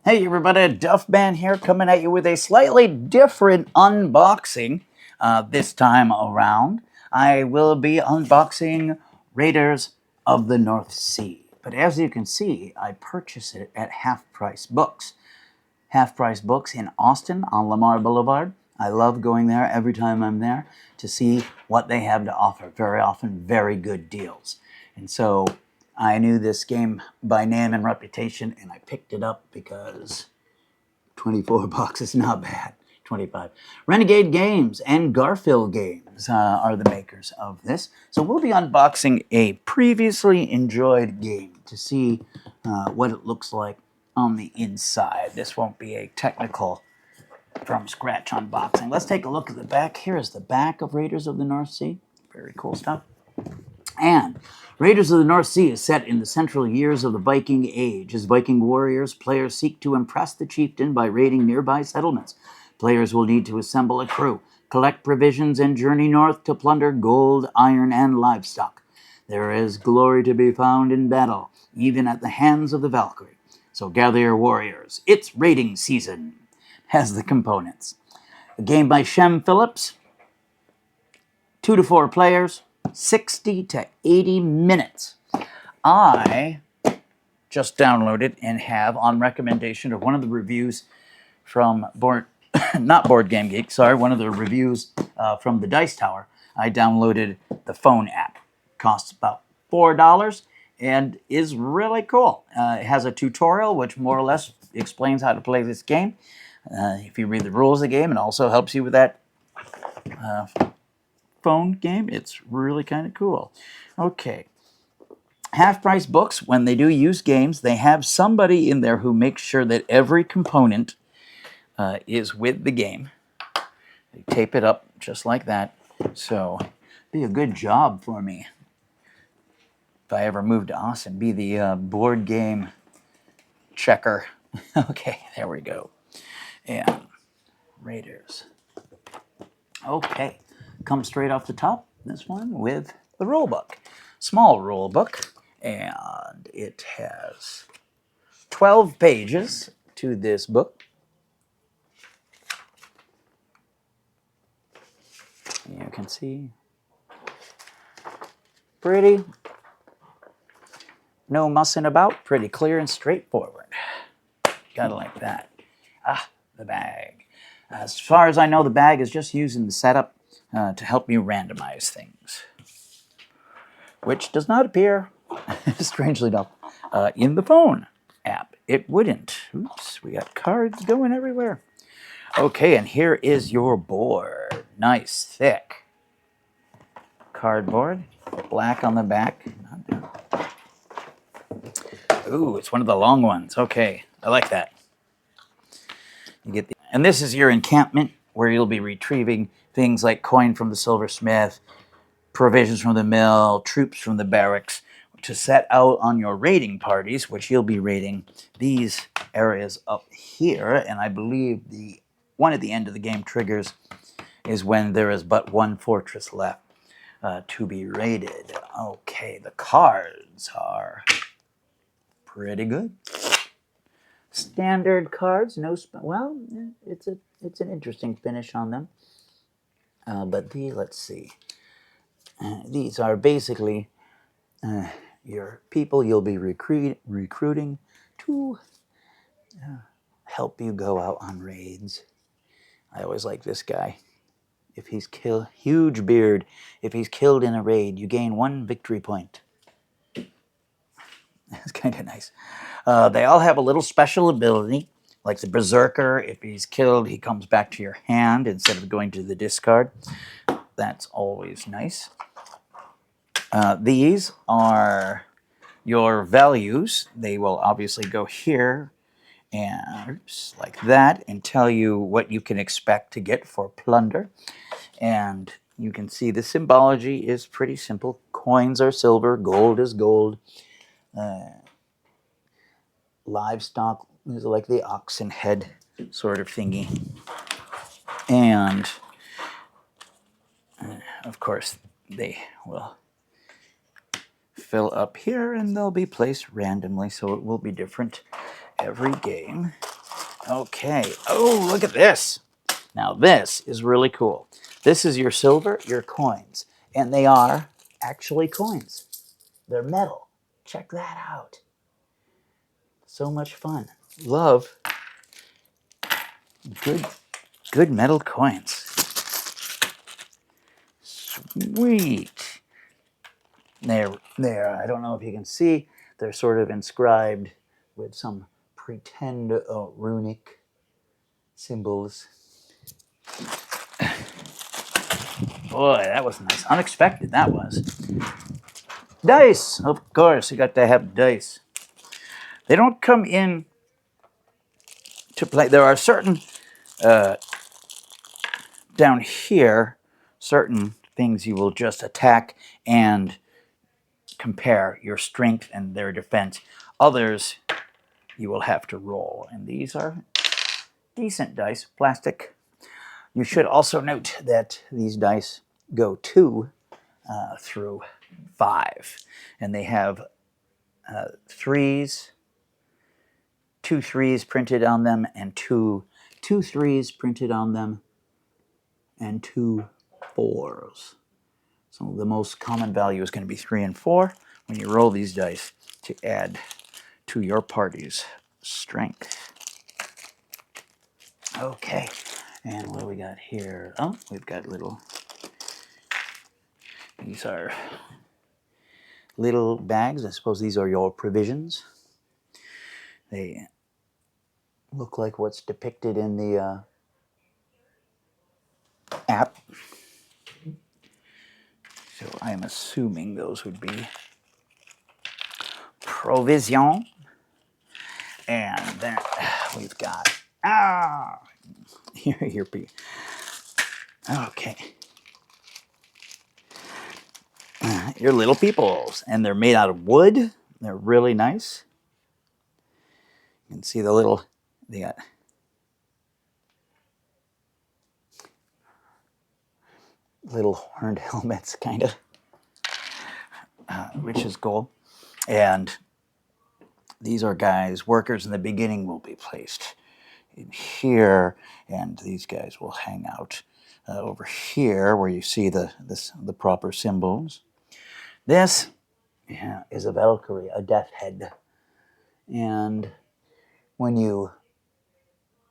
Hey everybody, Duffman here, coming at you with a slightly different unboxing this time around. I will be unboxing Raiders of the North Sea. But as you can see, I purchased it at Half Price Books. Half Price Books in Austin on Lamar Boulevard. I love going there every time I'm there to see what they have to offer. Very often, very good deals. And so I knew this game by name and reputation, and I picked it up because 24 bucks is not bad. 25. Renegade Games and Garfield Games are the makers of this. So we'll be unboxing a previously enjoyed game to see what it looks like on the inside. This won't be a technical from scratch unboxing. Let's take a look at the back. Here is the back of Raiders of the North Sea. Very cool stuff. And Raiders of the North Sea is set in the central years of the Viking Age. As Viking warriors, players seek to impress the chieftain by raiding nearby settlements. Players will need to assemble a crew, collect provisions, and journey north to plunder gold, iron, and livestock. There is glory to be found in battle, even at the hands of the Valkyrie. So gather your warriors. It's raiding season. Has the components. A game by Shem Phillips. 2 to 4 players. 60 to 80 minutes. I just downloaded and have, on recommendation of one of the reviews from not Board Game Geek, sorry, one of the reviews from the Dice Tower, I downloaded the phone app. Costs about $4 and is really cool. It has a tutorial which more or less explains how to play this game. If you read the rules of the game, it also helps you with that phone game. It's really kind of cool. Okay. Half Price Books, when they do use games, they have somebody in there who makes sure that every component is with the game. They tape it up just like that. So be a good job for me if I ever move to Austin. Be the board game checker. Okay, there we go. And Raiders. Okay. Comes straight off the top, this one, with the rule book. Small rule book, and it has 12 pages to this book. You can see. Pretty. No mussing about. Pretty clear and straightforward. Gotta like that. Ah, the bag. As far as I know, the bag is just used in the setup to help you randomize things, which does not appear, strangely enough, in the phone app. It wouldn't. Oops, we got cards going everywhere. Okay, and here is your board. Nice, thick cardboard, black on the back. Ooh, it's one of the long ones. Okay, I like that. You get the, and this is your encampment where you'll be retrieving things like coin from the silversmith, provisions from the mill, troops from the barracks, to set out on your raiding parties, which you'll be raiding these areas up here. And I believe the one at the end of the game triggers is when there is but one fortress left to be raided. Okay, the cards are pretty good. Standard cards, no, well, it's an interesting finish on them. But let's see. These are basically your people you'll be recruiting to help you go out on raids. I always like this guy. If he's killed, huge beard. If he's killed in a raid, you gain 1 victory point. That's kind of nice. They all have a little special ability, like the Berserker. If he's killed, he comes back to your hand instead of going to the discard. That's always nice. These are your values. They will obviously go here and like that and tell you what you can expect to get for plunder. And you can see the symbology is pretty simple. Coins are silver, gold is gold. Livestock is like the oxen head sort of thingy. And of course, they will fill up here and they'll be placed randomly, so it will be different every game. Okay. Oh, look at this. Now this is really cool. This is your silver, your coins. And they are actually coins. They're metal. Check that out. So much fun. Love good metal coins. Sweet. There. I don't know if you can see. They're sort of inscribed with some pretend runic symbols. Boy, that was nice. Unexpected, that was. Dice, of course, you got to have dice. They don't come in to play. There are certain, down here, certain things you will just attack and compare your strength and their defense. Others, you will have to roll. And these are decent dice, plastic. You should also note that these dice go 2 through 5. And they have threes, 2 3s printed on them, and two 3s printed on them, and 2 4s. So the most common value is going to be 3 and 4 when you roll these dice to add to your party's strength. Okay, and what do we got here? Oh, we've got these are little bags. I suppose these are your provisions. They look like what's depicted in the app. So I am assuming those would be provision. And then we've got, here, okay. Your little peoples. And they're made out of wood. They're really nice. You can see they got little horned helmets, kind of, which is cool. And these are guys, workers in the beginning will be placed in here, and these guys will hang out over here where you see the proper symbols. This is a Valkyrie, a death head. And when you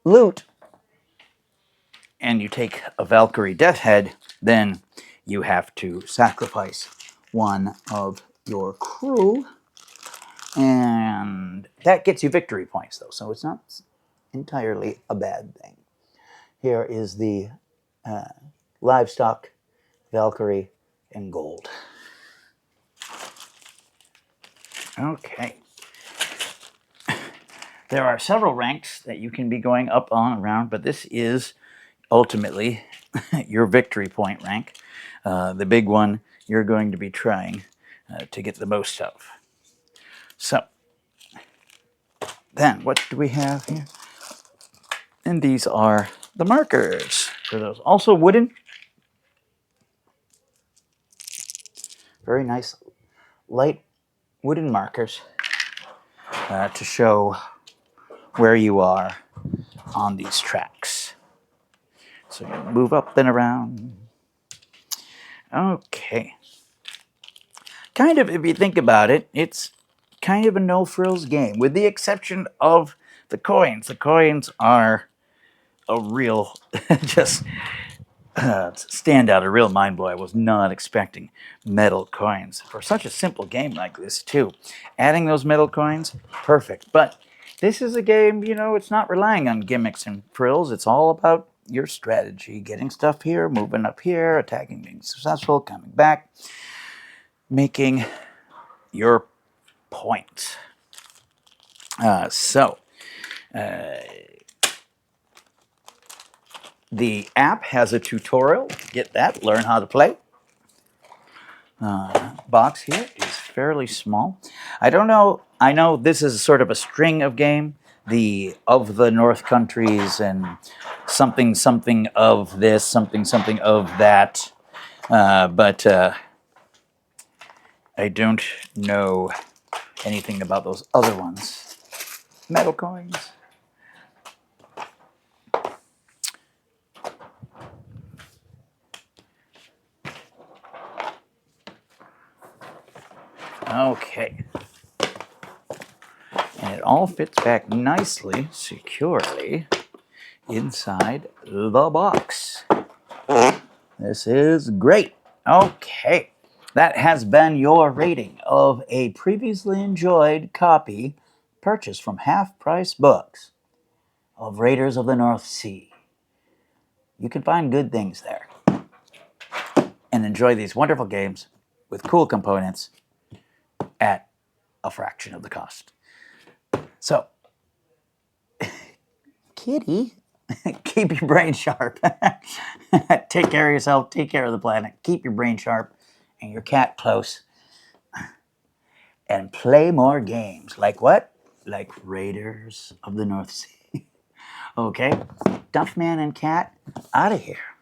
loot and you take a Valkyrie death head, then you have to sacrifice one of your crew. And that gets you victory points, though, so it's not entirely a bad thing. Here is the livestock, Valkyrie, and gold. Okay. There are several ranks that you can be going up on around, but this is ultimately your victory point rank. The big one you're going to be trying to get the most of. So, then what do we have here? And these are the markers for those. Also wooden. Very nice light wooden markers to show where you are on these tracks. So you move up and around. Okay. Kind of, if you think about it, it's kind of a no-frills game, with the exception of the coins. The coins are a real, just standout, a real mind blow. I was not expecting metal coins for such a simple game like this, too. Adding those metal coins, perfect. But this is a game, it's not relying on gimmicks and frills. It's all about your strategy, getting stuff here, moving up here, attacking, being successful, coming back, making your point. The app has a tutorial. Get that, learn how to play. Box here is fairly small. I don't know. I know this is sort of a string of game. The of the North countries and something of this, something of that. But I don't know anything about those other ones. Metal coins. Okay. And it all fits back nicely, securely, inside the box. This is great. Okay. That has been your rating of a previously enjoyed copy purchased from Half Price Books of Raiders of the North Sea. You can find good things there and enjoy these wonderful games with cool components at a fraction of the cost. So, kitty, keep your brain sharp. Take care of yourself, take care of the planet, keep your brain sharp and your cat close. And play more games. Like what? Like Raiders of the North Sea. Okay, Duffman and Cat, out of here.